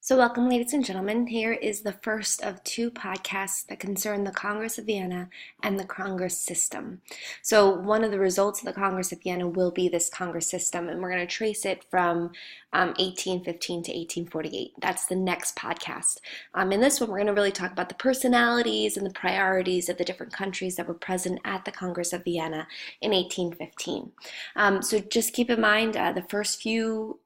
So welcome, ladies and gentlemen. Here is the first of two podcasts that concern the Congress of Vienna and the Congress system. So one of the results of the Congress of Vienna will be this Congress system, and we're going to trace it from 1815 to 1848. That's the next podcast. In this one, we're going to really talk about the personalities and the priorities of the different countries that were present at the Congress of Vienna in 1815. So just keep in mind the first few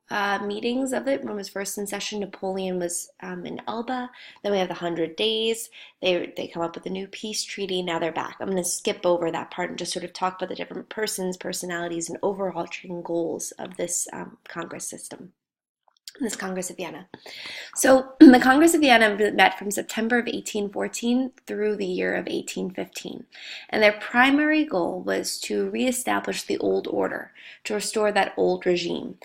meetings of it. When it was first in session, Napoleon was in Elba. Then we have the 100 Days. They come up with a new peace treaty. Now they're back. I'm going to skip over that part and just sort of talk about the different personalities, and overarching goals of this Congress system. This Congress of Vienna. So the Congress of Vienna met from September of 1814 through the year of 1815. And their primary goal was to reestablish the old order, to restore that old regime.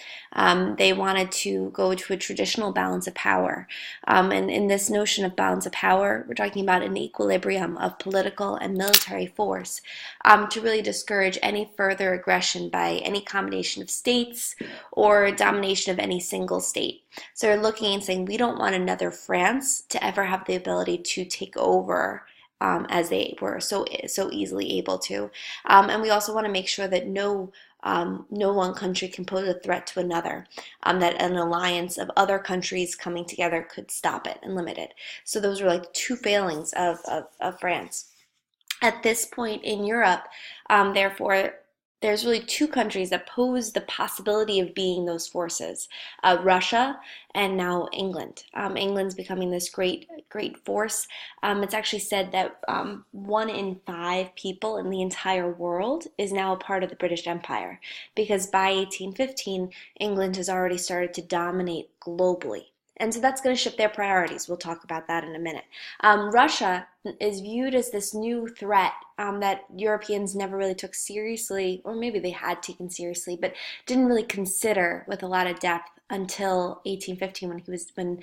They wanted to go to a traditional balance of power. And in this notion of balance of power, we're talking about an equilibrium of political and military force to really discourage any further aggression by any combination of states or domination of any single state. So they're looking and saying, we don't want another France to ever have the ability to take over as they were so easily able to. And we also want to make sure that no one country can pose a threat to another, that an alliance of other countries coming together could stop it and limit it. So those were like two failings of France. At this point in Europe, therefore, there's really two countries that pose the possibility of being those forces, Russia and now England. England's becoming this great force. It's actually said that 1 in 5 people in the entire world is now a part of the British Empire, because by 1815, England has already started to dominate globally. And so that's going to shift their priorities. We'll talk about that in a minute. Russia is viewed as this new threat that Europeans never really took seriously, or maybe they had taken seriously, but didn't really consider with a lot of depth until 1815, when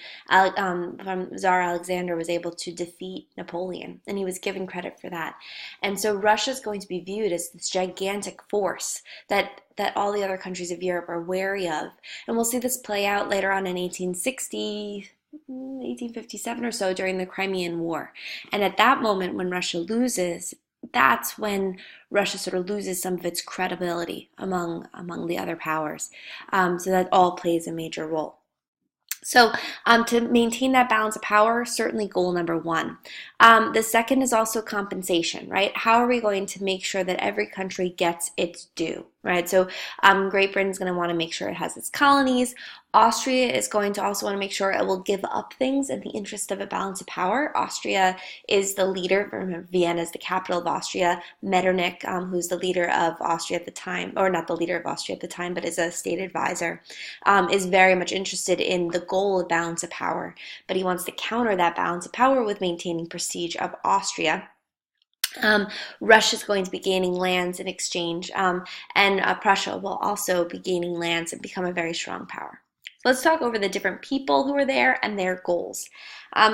Tsar Alexander was able to defeat Napoleon, and he was given credit for that. And so Russia is going to be viewed as this gigantic force that all the other countries of Europe are wary of. And we'll see this play out later on in 1857 or so, during the Crimean War. And at that moment, when Russia loses, that's when Russia sort of loses some of its credibility among the other powers. So that all plays a major role. So to maintain that balance of power, certainly goal number one. The second is also compensation, right? How are we going to make sure that every country gets its due, right? So Great Britain's going to want to make sure it has its colonies. Austria is going to also want to make sure it will give up things in the interest of a balance of power. Austria is the leader. Remember, Vienna is the capital of Austria. Metternich, who's the leader of Austria at the time, or not the leader of Austria at the time, but is a state advisor, is very much interested in the goal of balance of power. But he wants to counter that balance of power with maintaining prestige of Austria. Russia is going to be gaining lands in exchange, and Prussia will also be gaining lands and become a very strong power. So let's talk over the different people who are there and their goals.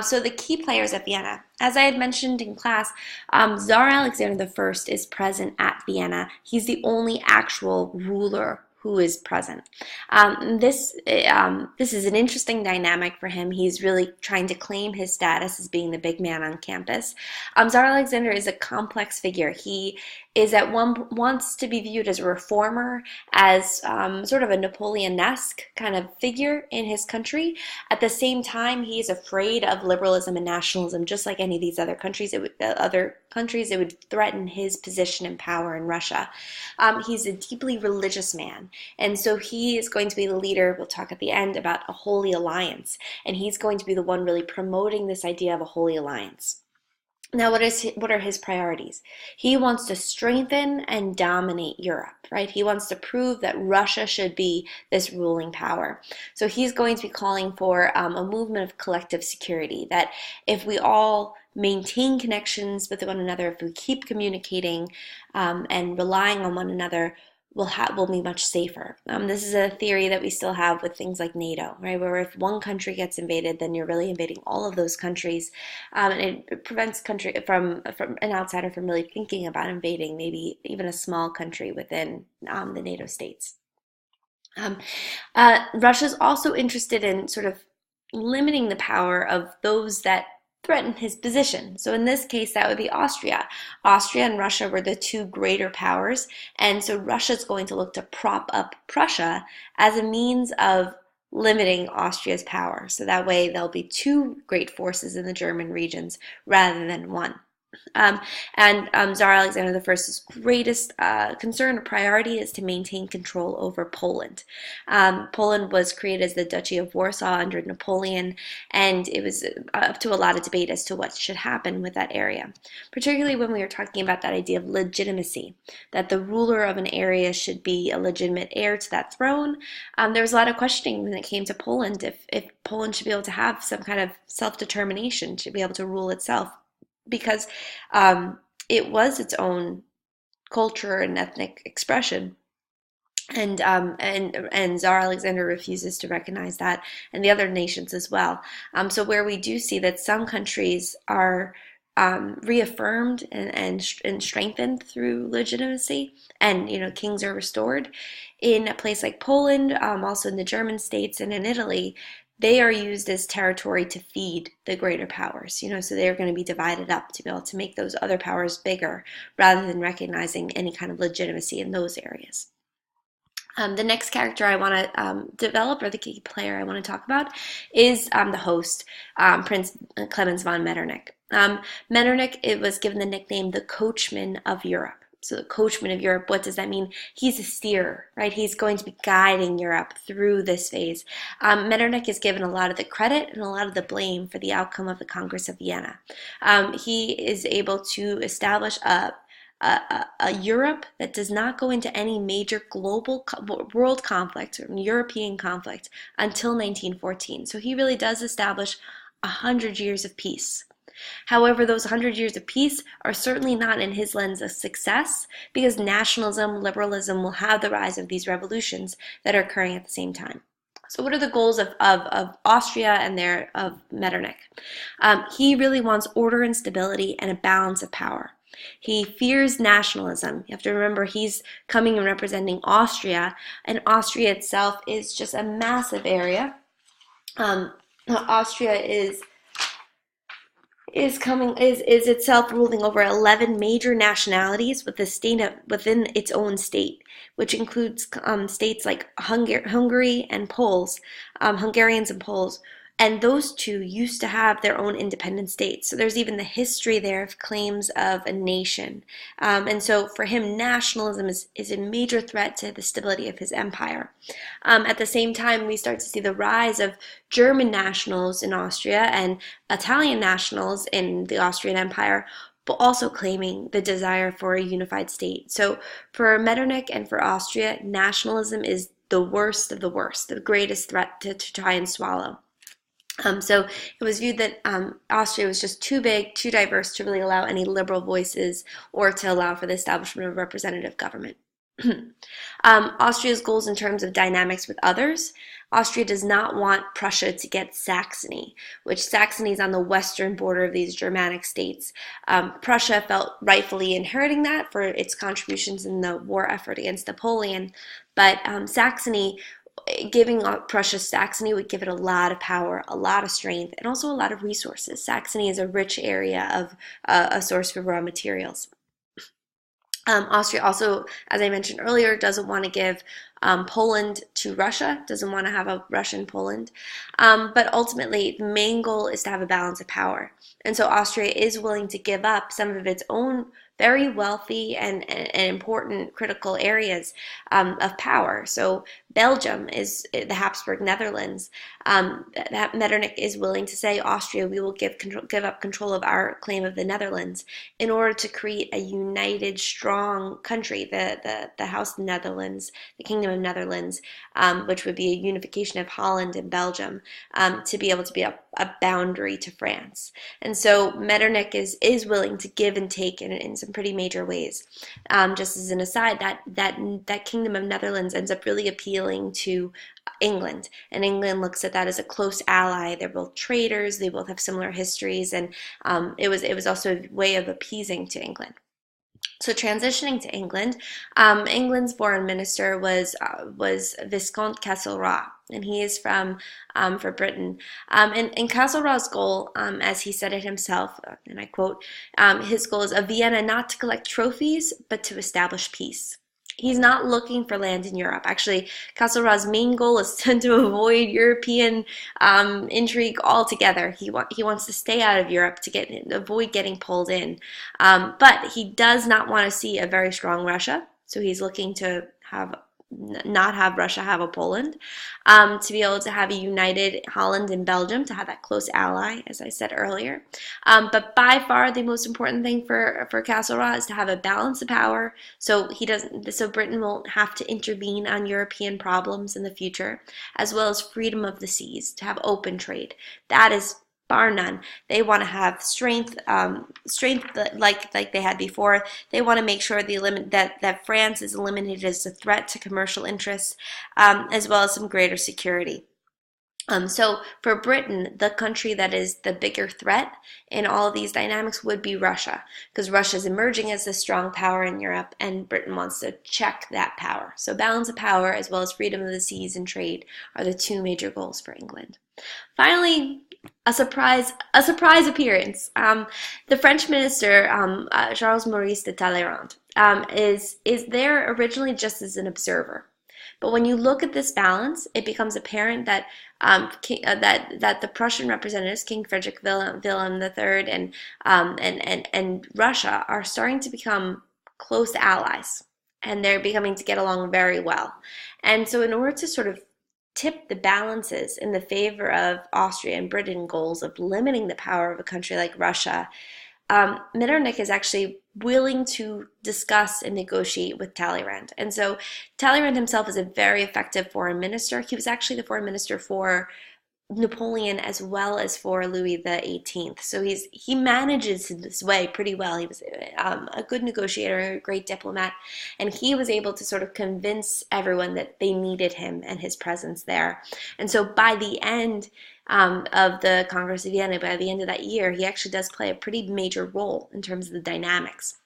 So the key players at Vienna, as I had mentioned in class, Tsar Alexander I is present at Vienna. He's the only actual ruler who is present. This is an interesting dynamic for him. He's really trying to claim his status as being the big man on campus. Tsar Alexander is a complex figure. He wants to be viewed as a reformer, as sort of a Napoleon-esque kind of figure in his country. At the same time, he is afraid of liberalism and nationalism, just like any of these other countries. It would threaten his position and power in Russia. He's a deeply religious man, and so he is going to be the leader. We'll talk at the end about a holy alliance, and he's going to be the one really promoting this idea of a holy alliance. Now, what are his priorities? He wants to strengthen and dominate Europe, right? He wants to prove that Russia should be this ruling power. So he's going to be calling for a movement of collective security, that if we all maintain connections with one another, if we keep communicating and relying on one another, we'll be much safer. This is a theory that we still have with things like NATO, right? Where if one country gets invaded, then you're really invading all of those countries, and it prevents from an outsider from really thinking about invading maybe even a small country within the NATO states. Russia's also interested in sort of limiting the power of those that threaten his position. So in this case, that would be Austria. Austria and Russia were the two greater powers, and so Russia's going to look to prop up Prussia as a means of limiting Austria's power. So that way there'll be two great forces in the German regions rather than one. Um, and Tsar Alexander I's greatest concern or priority is to maintain control over Poland. Poland was created as the Duchy of Warsaw under Napoleon, and it was up to a lot of debate as to what should happen with that area, particularly when we were talking about that idea of legitimacy, that the ruler of an area should be a legitimate heir to that throne. There was a lot of questioning when it came to Poland, if Poland should be able to have some kind of self-determination, should be able to rule itself, because it was its own culture and ethnic expression, and Tsar Alexander refuses to recognize that, and the other nations as well. So where we do see that some countries are reaffirmed and strengthened through legitimacy, and kings are restored. In a place like Poland, also in the German states and in Italy, they are used as territory to feed the greater powers, so they're going to be divided up to be able to make those other powers bigger rather than recognizing any kind of legitimacy in those areas. The next character I want to develop, or the key player I want to talk about, is the host, Prince Clemens von Metternich. Metternich, it was given the nickname the Coachman of Europe. So the Coachman of Europe, what does that mean? He's a steerer, right? He's going to be guiding Europe through this phase. Metternich is given a lot of the credit and a lot of the blame for the outcome of the Congress of Vienna. He is able to establish a Europe that does not go into any major global world conflict or European conflict until 1914. So he really does establish 100 years of peace. However, those 100 years of peace are certainly not in his lens a success, because nationalism, liberalism will have the rise of these revolutions that are occurring at the same time. So what are the goals of Austria and of Metternich? He really wants order and stability and a balance of power. He fears nationalism. You have to remember he's coming and representing Austria, and Austria itself is just a massive area. Austria is itself ruling over 11 major nationalities within its own state, which includes states like Hungary and Poles, Hungarians and Poles. And those two used to have their own independent states. So there's even the history there of claims of a nation. And so for him, nationalism is a major threat to the stability of his empire. At the same time, we start to see the rise of German nationals in Austria and Italian nationals in the Austrian Empire, but also claiming the desire for a unified state. So for Metternich and for Austria, nationalism is the worst of the worst, the greatest threat to try and swallow. So it was viewed that Austria was just too big, too diverse to really allow any liberal voices or to allow for the establishment of representative government. Austria's goals in terms of dynamics with others. Austria does not want Prussia to get Saxony, which Saxony is on the western border of these Germanic states. Prussia felt rightfully inheriting that for its contributions in the war effort against Napoleon, but Saxony, giving Prussia Saxony would give it a lot of power, a lot of strength, and also a lot of resources. Saxony is a rich area of a source for raw materials. Austria also, as I mentioned earlier, doesn't want to give Poland to Russia, doesn't want to have a Russian Poland. But ultimately, the main goal is to have a balance of power. And so Austria is willing to give up some of its own very wealthy and important critical areas of power. So Belgium is the Habsburg Netherlands. Metternich is willing to say, Austria, we will give up control of our claim of the Netherlands in order to create a united, strong country, the House of the Netherlands, the Kingdom of Netherlands, which would be a unification of Holland and Belgium, to be able to be a boundary to France. And so Metternich is willing to give and take in some pretty major ways. Just as an aside, that Kingdom of Netherlands ends up really appealing to England, and England looks at that as a close ally. They're both traders, they both have similar histories, and it was also a way of appeasing to England. So transitioning to England, England's foreign minister was Viscount Castlereagh, and he is from for Britain. And Castlereagh's goal, as he said it himself, and I quote, his goal is of Vienna not to collect trophies, but to establish peace. He's not looking for land in Europe. Actually, Castlereagh's main goal is to avoid European intrigue altogether. He wants to stay out of Europe to avoid getting pulled in. But he does not want to see a very strong Russia. So he's looking to not have Russia have a Poland, to be able to have a united Holland and Belgium, to have that close ally, as I said earlier. But by far the most important thing for Castlereagh is to have a balance of power, so Britain won't have to intervene on European problems in the future, as well as freedom of the seas, to have open trade. That is bar none. They want to have strength like they had before. They want to make sure that France is eliminated as a threat to commercial interests, as well as some greater security. So for Britain, the country that is the bigger threat in all of these dynamics would be Russia, because Russia is emerging as a strong power in Europe, and Britain wants to check that power. So balance of power, as well as freedom of the seas and trade, are the two major goals for England. Finally, a surprise appearance. The French minister, Charles Maurice de Talleyrand, is there originally just as an observer. But when you look at this balance, it becomes apparent that that the Prussian representatives, King Frederick Wilhelm III, and Russia, are starting to become close allies, and they're becoming to get along very well. And so, in order to sort of tip the balances in the favor of Austria and Britain goals of limiting the power of a country like Russia, Metternich is actually willing to discuss and negotiate with Talleyrand. And so Talleyrand himself is a very effective foreign minister. He was actually the foreign minister for Napoleon as well as for Louis XVIII. So he manages his way pretty well. He was a good negotiator, a great diplomat, and he was able to sort of convince everyone that they needed him and his presence there. And so by the end of the Congress of Vienna, by the end of that year, he actually does play a pretty major role in terms of the dynamics.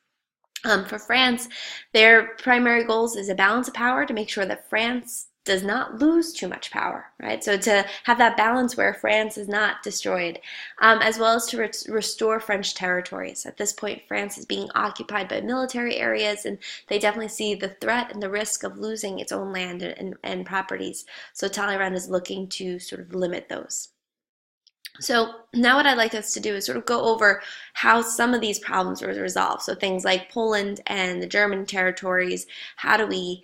For France, their primary goals is a balance of power to make sure that France does not lose too much power, right? So to have that balance where France is not destroyed, as well as to restore French territories. At this point, France is being occupied by military areas, and they definitely see the threat and the risk of losing its own land and properties. So Talleyrand is looking to sort of limit those. So now what I'd like us to do is sort of go over how some of these problems were resolved. So things like Poland and the German territories, how do we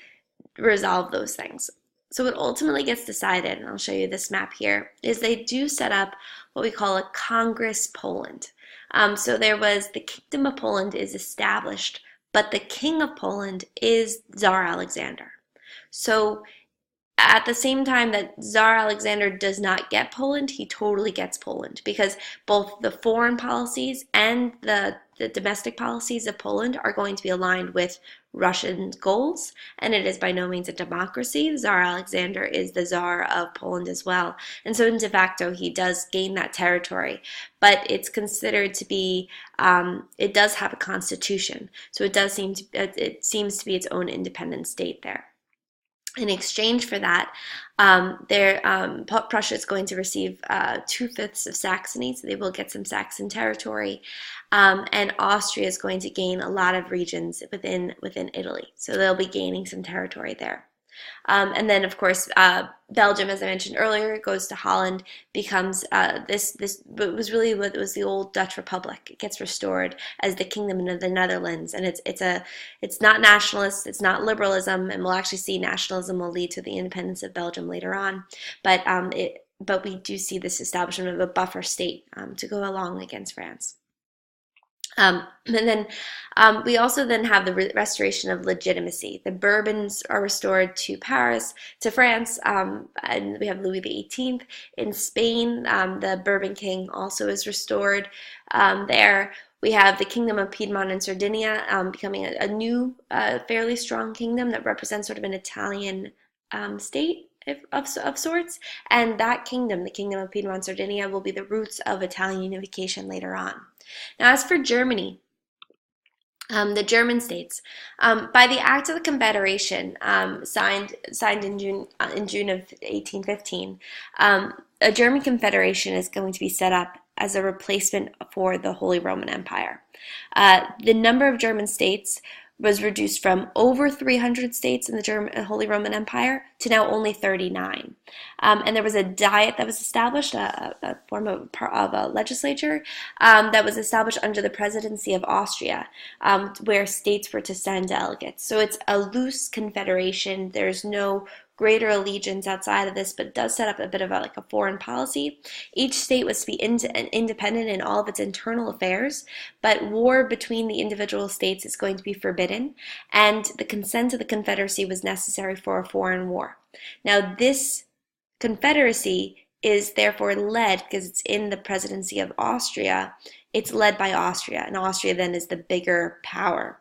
resolve those things? So what ultimately gets decided, and I'll show you this map here, is they do set up what we call a Congress Poland. So there was the Kingdom of Poland is established, but the King of Poland is Tsar Alexander. So at the same time that Tsar Alexander does not get Poland, he totally gets Poland, because both the foreign policies and the domestic policies of Poland are going to be aligned with Russian goals, and it is by no means a democracy. Tsar Alexander is the Tsar of Poland as well, and so de facto he does gain that territory, but it's considered to be, it does have a constitution, so it seems to be its own independent state there. In exchange for that, Prussia is going to receive 2/5 of Saxony, so they will get some Saxon territory, and Austria is going to gain a lot of regions within Italy, so they'll be gaining some territory there. And then, of course, Belgium, as I mentioned earlier, goes to Holland, becomes this was really what was the old Dutch Republic. It gets restored as the Kingdom of the Netherlands, and it's not nationalist, it's not liberalism, and we'll actually see nationalism will lead to the independence of Belgium later on. But we do see this establishment of a buffer state to go along against France. And then we also then have the restoration of legitimacy. The Bourbons are restored to France, and we have Louis XVIII. In Spain, the Bourbon king also is restored there. We have the Kingdom of Piedmont and Sardinia becoming a new, fairly strong kingdom that represents sort of an Italian state of sorts, and that kingdom, the Kingdom of Piedmont and Sardinia, will be the roots of Italian unification later on. Now, as for Germany, The German states, by the Act of the Confederation, signed in June of 1815, a German Confederation is going to be set up as a replacement for the Holy Roman Empire. The number of German states was reduced from over 300 states in the Holy Roman Empire to now only 39. And there was a diet that was established, a form of a legislature that was established under the presidency of Austria, where states were to send delegates. So it's a loose confederation. There's no greater allegiance outside of this, but it does set up a bit of a foreign policy. Each state was to be independent in all of its internal affairs, but war between the individual states is going to be forbidden, and the consent of the Confederacy was necessary for a foreign war. Now, this Confederacy is therefore led, because it's in the presidency of Austria, it's led by Austria, and Austria then is the bigger power.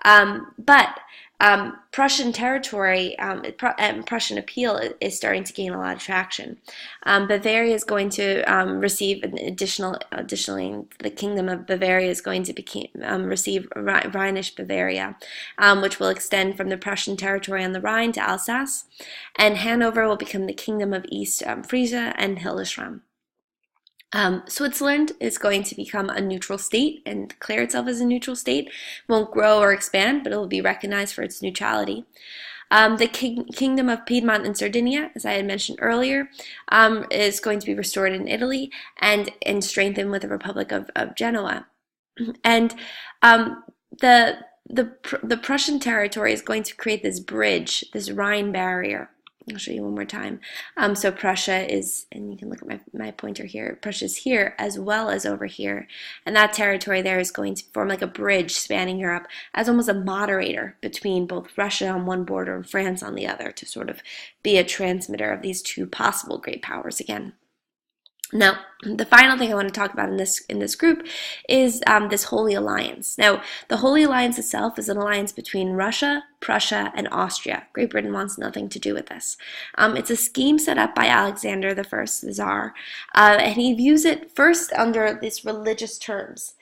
But Prussian territory and Prussian appeal is starting to gain a lot of traction. Bavaria is going to receive additionally, the Kingdom of Bavaria is going to receive Rhinish Bavaria, which will extend from the Prussian territory on the Rhine to Alsace, and Hanover will become the Kingdom of East Frisia and Hildesheim. Switzerland is going to become a neutral state and declare itself as a neutral state. It won't grow or expand, but it will be recognized for its neutrality. The Kingdom of Piedmont and Sardinia, as I had mentioned earlier, is going to be restored in Italy and strengthened with the Republic of Genoa. And the Prussian territory is going to create this bridge, this Rhine barrier. I'll show you one more time. So Prussia is, and you can look at my pointer here, Prussia's here as well as over here. And that territory there is going to form like a bridge spanning Europe as almost a moderator between both Russia on one border and France on the other, to sort of be a transmitter of these two possible great powers again. Now, the final thing I want to talk about in this group is this Holy Alliance. Now, the Holy Alliance itself is an alliance between Russia, Prussia, and Austria. Great Britain wants nothing to do with this. It's a scheme set up by Alexander I, the Tsar, and he views it first under these religious terms.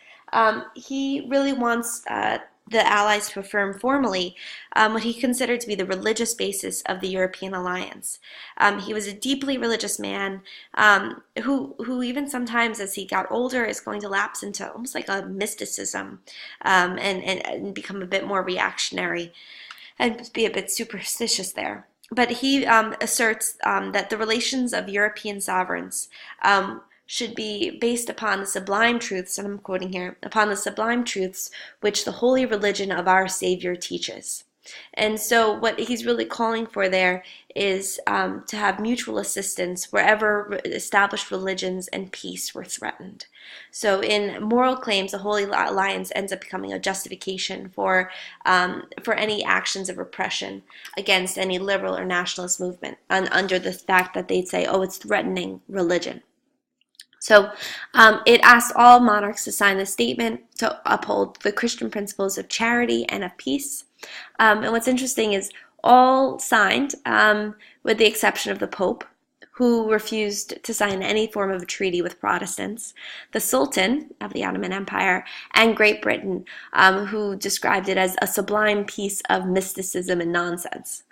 He really wants the Allies to affirm formally what he considered to be the religious basis of the European alliance. He was a deeply religious man who even sometimes as he got older is going to lapse into almost like a mysticism and become a bit more reactionary and be a bit superstitious there. But he asserts that the relations of European sovereigns should be based upon the sublime truths, and I'm quoting here, upon the sublime truths which the holy religion of our Savior teaches. And so what he's really calling for there is to have mutual assistance wherever established religions and peace were threatened. So in moral claims, the Holy Alliance ends up becoming a justification for any actions of repression against any liberal or nationalist movement, under the fact that they'd say, oh, it's threatening religion. So it asked all monarchs to sign this statement to uphold the Christian principles of charity and of peace. And what's interesting is all signed, with the exception of the Pope, who refused to sign any form of a treaty with Protestants, the Sultan of the Ottoman Empire, and Great Britain, who described it as a sublime piece of mysticism and nonsense.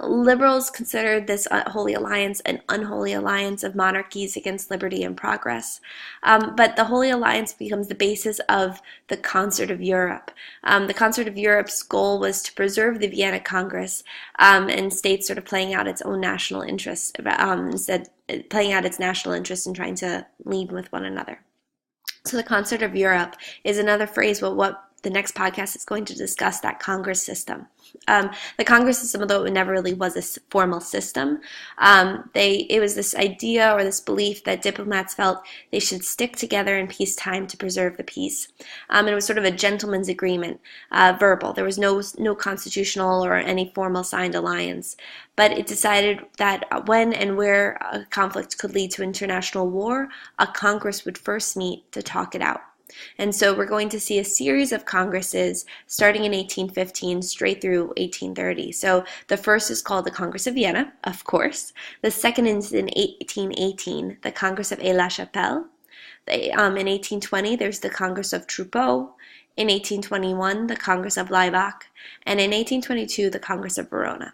Liberals considered this Holy Alliance an unholy alliance of monarchies against liberty and progress. But the Holy Alliance becomes the basis of the Concert of Europe. The Concert of Europe's goal was to preserve the Vienna Congress and states sort of playing out its own national interests, instead playing out its national interests and trying to lead with one another. So the Concert of Europe is another phrase, but what the next podcast is going to discuss that Congress system. The Congress system, although it never really was a formal system, it was this idea or this belief that diplomats felt they should stick together in peacetime to preserve the peace. And it was sort of a gentleman's agreement, verbal. There was no constitutional or any formal signed alliance. But it decided that when and where a conflict could lead to international war, a Congress would first meet to talk it out. And so we're going to see a series of congresses starting in 1815 straight through 1830. So the first is called the Congress of Vienna, of course. The second is in 1818, the Congress of Aix-la-Chapelle. In 1820, there's the Congress of Troupeau. In 1821, the Congress of Laibach, and in 1822, the Congress of Verona.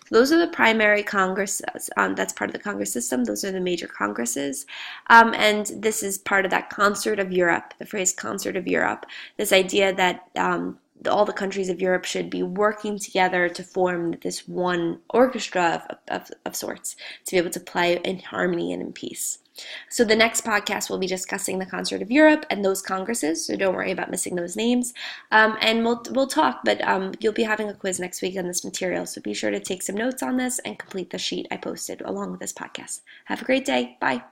Those are the primary congresses. That's part of the Congress system. Those are the major congresses. And this is part of that concert of Europe, the phrase concert of Europe, this idea that all the countries of Europe should be working together to form this one orchestra of sorts, to be able to play in harmony and in peace. So the next podcast will be discussing the Concert of Europe and those congresses, so don't worry about missing those names. And we'll talk, but you'll be having a quiz next week on this material, so be sure to take some notes on this and complete the sheet I posted along with this podcast. Have a great day. Bye.